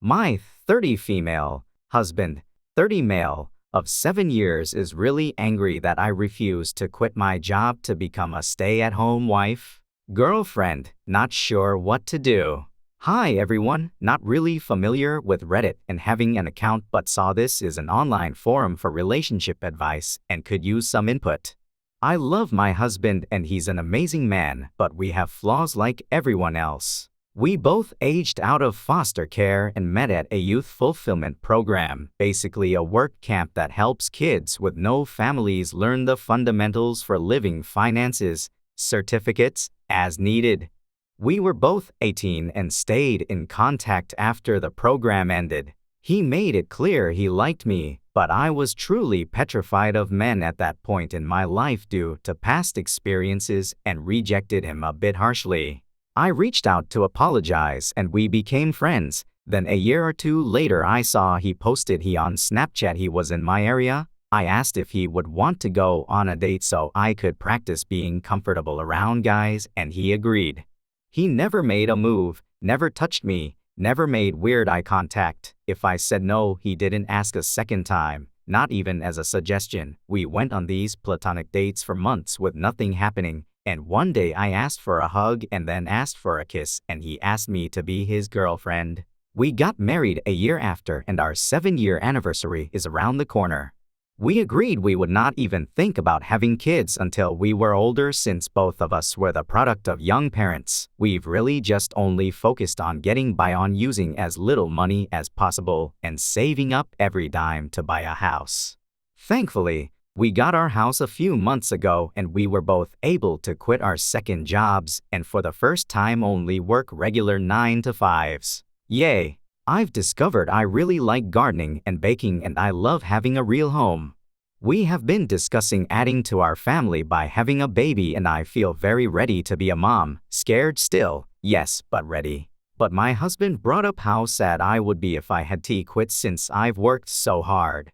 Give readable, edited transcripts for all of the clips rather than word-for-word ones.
My 30 female husband, 30 male, of 7 years is really angry that I refuse to quit my job to become a stay-at-home wife. Girlfriend, not sure what to do. Hi everyone, not really familiar with Reddit and having an account but saw this is an online forum for relationship advice and could use some input. I love my husband and he's an amazing man, but we have flaws like everyone else. We both aged out of foster care and met at a youth fulfillment program, basically a work camp that helps kids with no families learn the fundamentals for living, finances, certificates, as needed. We were both 18 and stayed in contact after the program ended. He made it clear he liked me, but I was truly petrified of men at that point in my life due to past experiences and rejected him a bit harshly. I reached out to apologize and we became friends. Then a year or two later I saw he posted on Snapchat he was in my area. I asked if he would want to go on a date so I could practice being comfortable around guys and he agreed. He never made a move, never touched me, never made weird eye contact. If I said no, he didn't ask a second time, not even as a suggestion. We went on these platonic dates for months with nothing happening. And one day I asked for a hug and then asked for a kiss and he asked me to be his girlfriend. We got married a year after and our 7-year anniversary is around the corner. We agreed we would not even think about having kids until we were older since both of us were the product of young parents. We've really just only focused on getting by on using as little money as possible and saving up every dime to buy a house. Thankfully, we got our house a few months ago and we were both able to quit our second jobs and for the first time only work regular 9-to-5s. Yay! I've discovered I really like gardening and baking and I love having a real home. We have been discussing adding to our family by having a baby and I feel very ready to be a mom. Scared still, yes, but ready. But my husband brought up how sad I would be if I had to quit since I've worked so hard.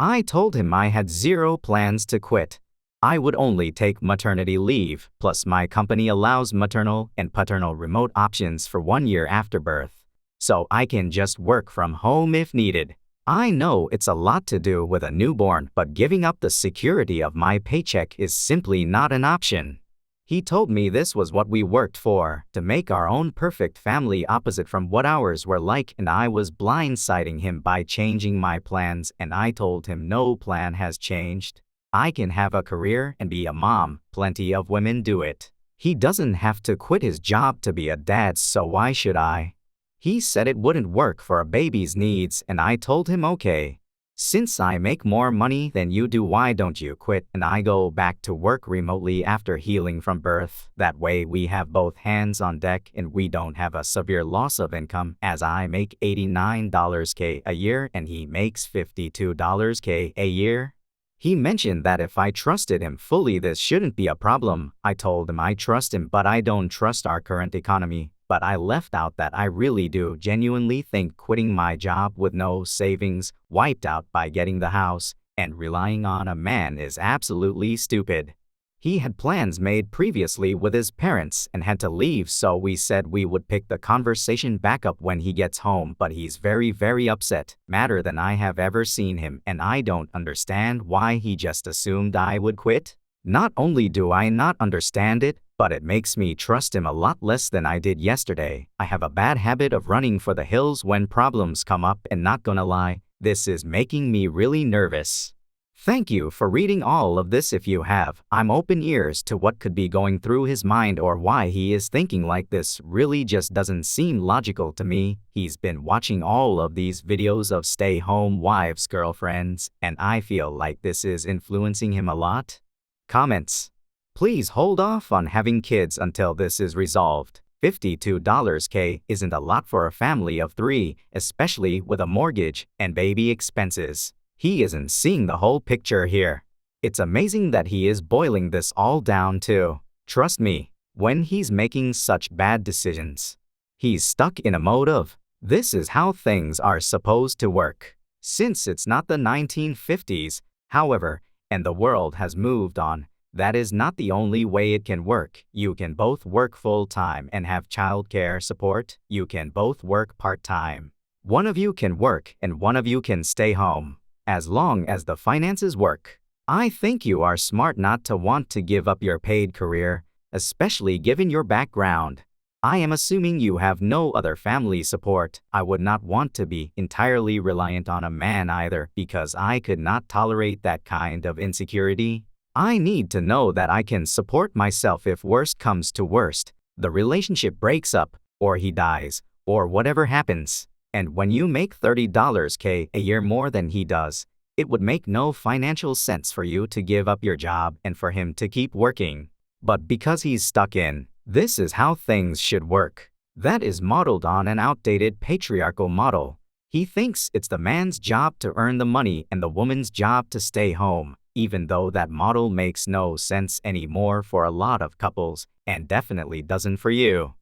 I told him I had zero plans to quit. I would only take maternity leave, plus my company allows maternal and paternal remote options for 1 year after birth. So I can just work from home if needed. I know it's a lot to do with a newborn, but giving up the security of my paycheck is simply not an option. He told me this was what we worked for, to make our own perfect family opposite from what ours were like, and I was blindsiding him by changing my plans and I told him no plan has changed. I can have a career and be a mom, plenty of women do it. He doesn't have to quit his job to be a dad, so why should I? He said it wouldn't work for a baby's needs and I told him okay. Since I make more money than you do, why don't you quit and I go back to work remotely after healing from birth? That way we have both hands on deck and we don't have a severe loss of income, as I make $89K a year and he makes $52K a year. He mentioned that if I trusted him fully this shouldn't be a problem. I told him I trust him but I don't trust our current economy. But I left out that I really do genuinely think quitting my job with no savings, wiped out by getting the house, and relying on a man is absolutely stupid. He had plans made previously with his parents and had to leave, so we said we would pick the conversation back up when he gets home, but he's very upset, madder than I have ever seen him, and I don't understand why he just assumed I would quit. Not only do I not understand it, but it makes me trust him a lot less than I did yesterday. I have a bad habit of running for the hills when problems come up and not gonna lie, this is making me really nervous. Thank you for reading all of this. If you have, I'm open ears to what could be going through his mind or why he is thinking like this. Really just doesn't seem logical to me. He's been watching all of these videos of stay-home wives' girlfriends, and I feel like this is influencing him a lot. Comments. Please hold off on having kids until this is resolved. $52K isn't a lot for a family of 3, especially with a mortgage and baby expenses. He isn't seeing the whole picture here. It's amazing that he is boiling this all down too. Trust me, when he's making such bad decisions, he's stuck in a mode of, this is how things are supposed to work. Since it's not the 1950s, however, and the world has moved on, that is not the only way it can work. You can both work full-time and have childcare support. You can both work part-time. One of you can work and one of you can stay home, as long as the finances work. I think you are smart not to want to give up your paid career, especially given your background. I am assuming you have no other family support. I would not want to be entirely reliant on a man either, because I could not tolerate that kind of insecurity. I need to know that I can support myself if worst comes to worst. The relationship breaks up, or he dies, or whatever happens. And when you make $30K a year more than he does, it would make no financial sense for you to give up your job and for him to keep working. But because he's stuck in, this is how things should work. That is modeled on an outdated patriarchal model. He thinks it's the man's job to earn the money and the woman's job to stay home, even though that model makes no sense anymore for a lot of couples, and definitely doesn't for you.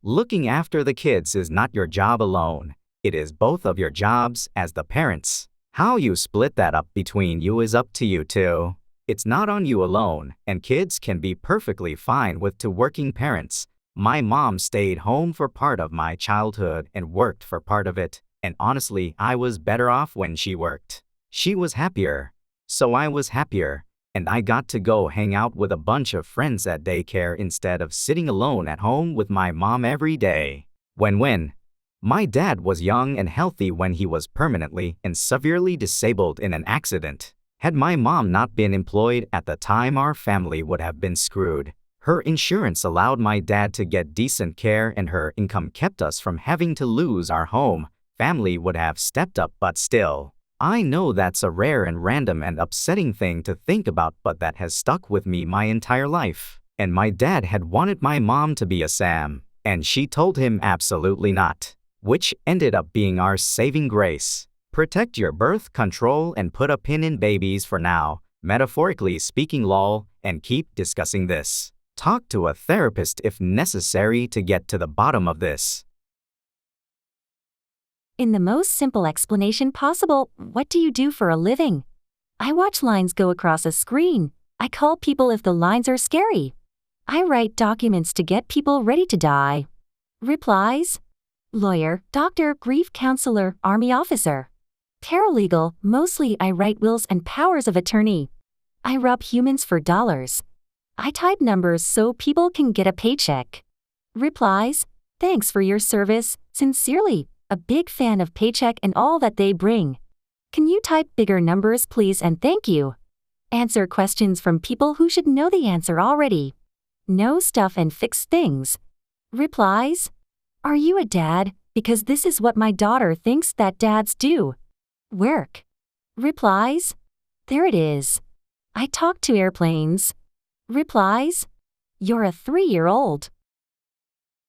Looking after the kids is not your job alone. It is both of your jobs as the parents. How you split that up between you is up to you too. It's not on you alone, and kids can be perfectly fine with two working parents. My mom stayed home for part of my childhood and worked for part of it, and honestly, I was better off when she worked. She was happier, so I was happier, and I got to go hang out with a bunch of friends at daycare instead of sitting alone at home with my mom every day. When my dad was young and healthy when he was permanently and severely disabled in an accident. Had my mom not been employed at the time, our family would have been screwed. Her insurance allowed my dad to get decent care and her income kept us from having to lose our home. Family would have stepped up, but still. I know that's a rare and random and upsetting thing to think about, but that has stuck with me my entire life. And my dad had wanted my mom to be a Sam, and she told him absolutely not, which ended up being our saving grace. Protect your birth control and put a pin in babies for now, metaphorically speaking lol, and keep discussing this. Talk to a therapist if necessary to get to the bottom of this. In the most simple explanation possible, what do you do for a living? I watch lines go across a screen. I call people if the lines are scary. I write documents to get people ready to die. Replies: lawyer, doctor, grief counselor, army officer. Paralegal, mostly I write wills and powers of attorney. I rob humans for dollars. I type numbers so people can get a paycheck. Replies: thanks for your service, sincerely, a big fan of paycheck and all that they bring. Can you type bigger numbers please and thank you. Answer questions from people who should know the answer already. Know stuff and fix things. Replies: are you a dad? Because this is what my daughter thinks that dads do. Work. Replies: there it is. I talk to airplanes. Replies: you're a 3-year-old.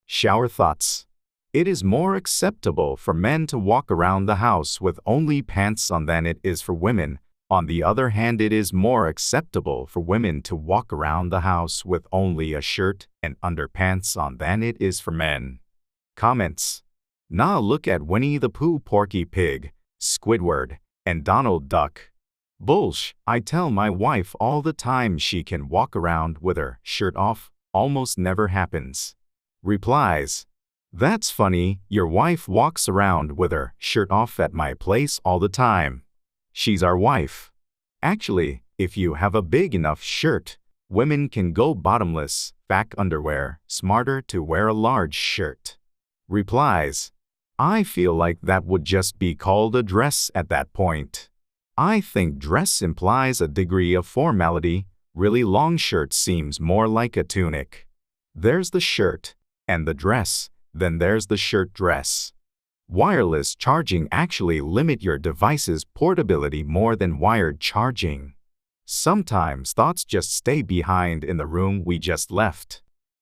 Shower thoughts. It is more acceptable for men to walk around the house with only pants on than it is for women. On the other hand, it is more acceptable for women to walk around the house with only a shirt and underpants on than it is for men. Comments. Nah, look at Winnie the Pooh, Porky Pig, Squidward, and Donald Duck. Bullsh. I tell my wife all the time she can walk around with her shirt off. Almost never happens. Replies. That's funny, your wife walks around with her shirt off at my place all the time. She's our wife. Actually, if you have a big enough shirt, women can go bottomless, back underwear, smarter to wear a large shirt. Replies. I feel like that would just be called a dress at that point. I think dress implies a degree of formality. Really long shirt seems more like a tunic. There's the shirt and the dress, then there's the shirt dress. Wireless charging actually limit your device's portability more than wired charging. Sometimes thoughts just stay behind in the room we just left.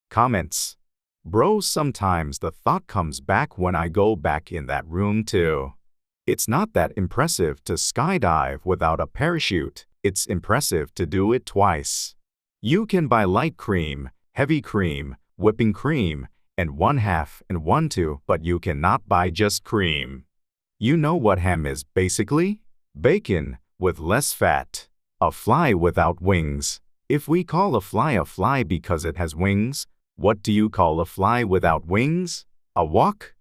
Comments. Bro, sometimes the thought comes back when I go back in that room too. It's not that impressive to skydive without a parachute. It's impressive to do it twice. You can buy light cream, heavy cream, whipping cream, and 1/2 and 1/2, but you cannot buy just cream. You know what ham is basically? Bacon, with less fat. A fly without wings. If we call a fly because it has wings, what do you call a fly without wings? A walk?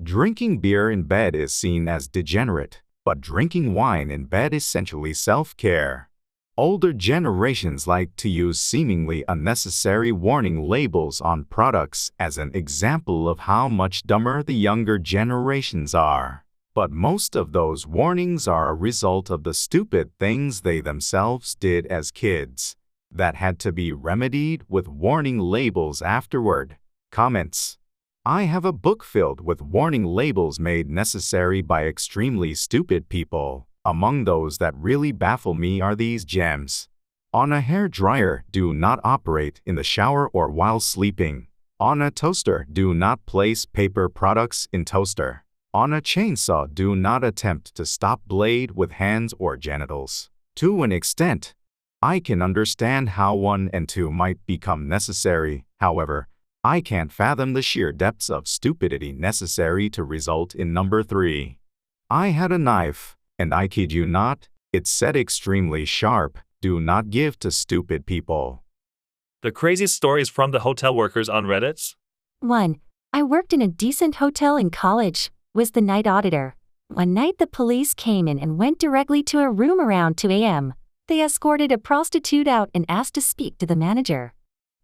Drinking beer in bed is seen as degenerate, but drinking wine in bed is essentially self-care. Older generations like to use seemingly unnecessary warning labels on products as an example of how much dumber the younger generations are. But most of those warnings are a result of the stupid things they themselves did as kids that had to be remedied with warning labels afterward. Comments. I have a book filled with warning labels made necessary by extremely stupid people. Among those that really baffle me are these gems. On a hair dryer, do not operate in the shower or while sleeping. On a toaster, do not place paper products in toaster. On a chainsaw, do not attempt to stop blade with hands or genitals. To an extent, I can understand how 1 and 2 might become necessary. However, I can't fathom the sheer depths of stupidity necessary to result in number 3. I had a knife, and I kid you not, it said extremely sharp, do not give to stupid people. The craziest stories from the hotel workers on Reddit. 1. I worked in a decent hotel in college, was the night auditor. One night the police came in and went directly to a room around 2 a.m. They escorted a prostitute out and asked to speak to the manager.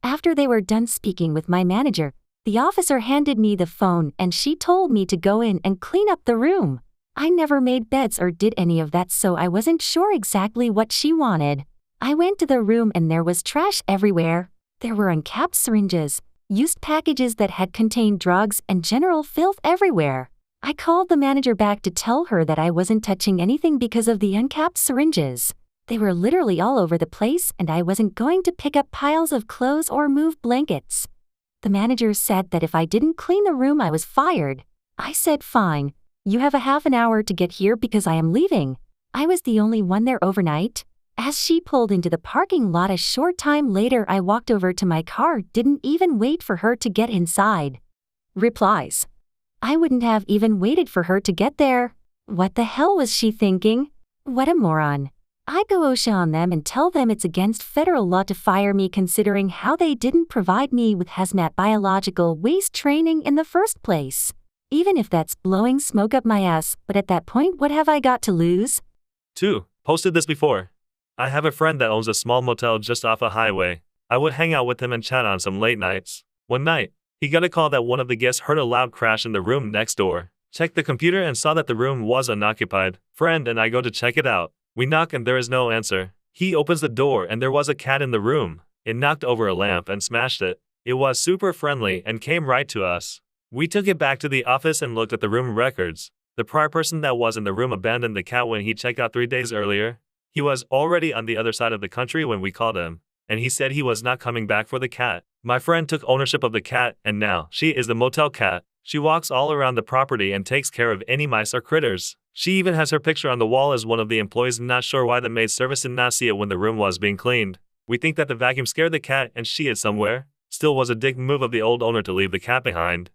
After they were done speaking with my manager, the officer handed me the phone and she told me to go in and clean up the room. I never made beds or did any of that, so I wasn't sure exactly what she wanted. I went to the room and there was trash everywhere. There were uncapped syringes, used packages that had contained drugs, and general filth everywhere. I called the manager back to tell her that I wasn't touching anything because of the uncapped syringes. They were literally all over the place and I wasn't going to pick up piles of clothes or move blankets. The manager said that if I didn't clean the room I was fired. I said fine. You have a half an hour to get here because I am leaving. I was the only one there overnight. As she pulled into the parking lot a short time later, I walked over to my car, didn't even wait for her to get inside. Replies. I wouldn't have even waited for her to get there. What the hell was she thinking? What a moron. I go OSHA on them and tell them it's against federal law to fire me considering how they didn't provide me with hazmat biological waste training in the first place. Even if that's blowing smoke up my ass, but at that point what have I got to lose? 2. Posted this before. I have a friend that owns a small motel just off a highway. I would hang out with him and chat on some late nights. One night, he got a call that one of the guests heard a loud crash in the room next door. Checked the computer and saw that the room was unoccupied. Friend and I go to check it out. We knock and there is no answer. He opens the door and there was a cat in the room. It knocked over a lamp and smashed it. It was super friendly and came right to us. We took it back to the office and looked at the room records. The prior person that was in the room abandoned the cat when he checked out 3 days earlier. He was already on the other side of the country when we called him, and he said he was not coming back for the cat. My friend took ownership of the cat and now she is the motel cat. She walks all around the property and takes care of any mice or critters. She even has her picture on the wall as one of the employees. Not sure why the maid service did not see it when the room was being cleaned. We think that the vacuum scared the cat and she is somewhere. Still was a dick move of the old owner to leave the cat behind.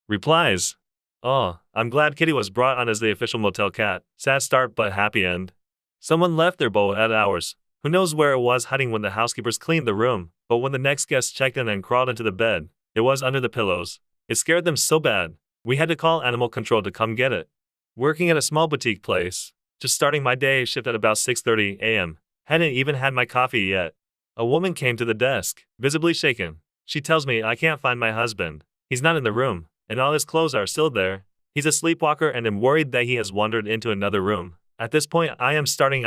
Replies. Oh, I'm glad Kitty was brought on as the official motel cat. Sad start but happy end. Someone left their bowl at ours. Who knows where it was hiding when the housekeepers cleaned the room, but when the next guest checked in and crawled into the bed, it was under the pillows. It scared them so bad, we had to call animal control to come get it. Working at a small boutique place. Just starting my day shift at about 6:30 a.m. Hadn't even had my coffee yet. A woman came to the desk, visibly shaken. She tells me I can't find my husband. He's not in the room, and all his clothes are still there. He's a sleepwalker and am worried that he has wandered into another room. At this point I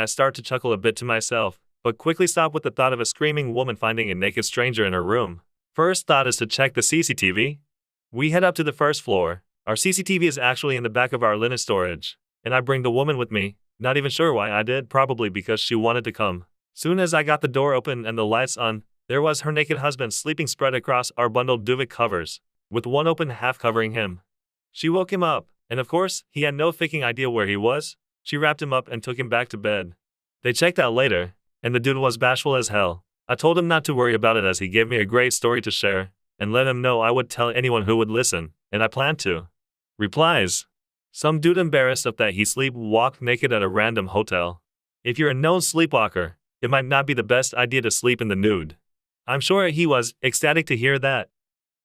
start to chuckle a bit to myself, but quickly stop with the thought of a screaming woman finding a naked stranger in her room. First thought is to check the CCTV. We head up to the first floor. Our CCTV is actually in the back of our linen storage, and I bring the woman with me. Not even sure why I did, probably because she wanted to come. Soon as I got the door open and the lights on, there was her naked husband sleeping spread across our bundled duvet covers, with one open half covering him. She woke him up, and of course, he had no freaking idea where he was. She wrapped him up and took him back to bed. They checked out later, and the dude was bashful as hell. I told him not to worry about it as he gave me a great story to share, and let him know I would tell anyone who would listen, and I planned to. Replies. Some dude embarrassed of that he sleepwalked naked at a random hotel. If you're a known sleepwalker, it might not be the best idea to sleep in the nude. I'm sure he was ecstatic to hear that,